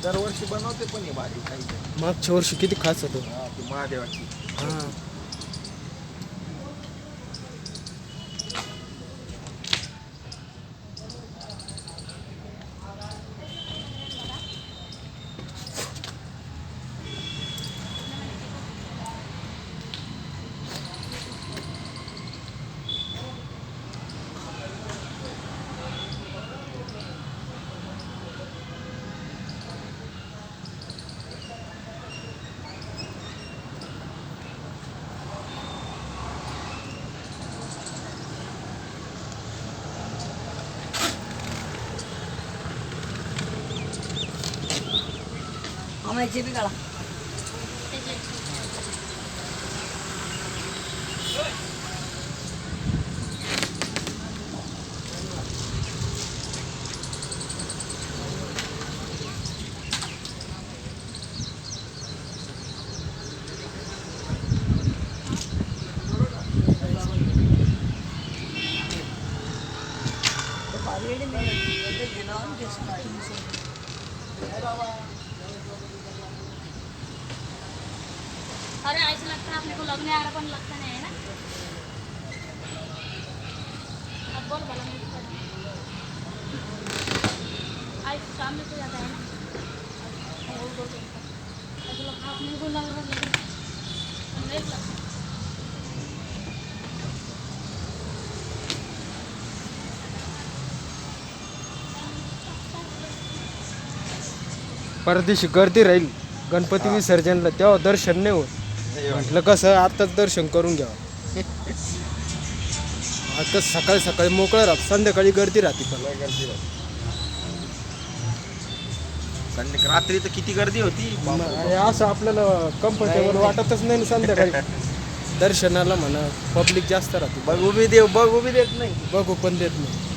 दरवर्षी बनवते पण ही भारी काही मागच्या वर्षी किती खास होतो. ती महादेवाची. हां आम्हाला बी काढा. अरे ऐसा लगता है अपने को लगने आ रहा पण लगता नहीं है ना. अब बोल भला मुझे आज काम में तो जाता है ना. बोल ऐसा लगता है अपने को लग रहा है लेकिन नहीं लगता. परदेशी गर्दी राहील गणपती विसर्जनला, तेव्हा दर्शन नाही होत. म्हटलं कसं आताच दर्शन करून घ्यावं. आता सकाळी सकाळी मोकळं राहत, संध्याकाळी गर्दी राहते. पण लय गर्दी राहते. रात्री तर किती गर्दी होती. आणि असं आपल्याला कम्फर्टेबल वाटतच नाही ना संध्याकाळी दर्शनाला म्हणा. पब्लिक जास्त राहते, बघू बी देत नाही. बघू पण देत नाही.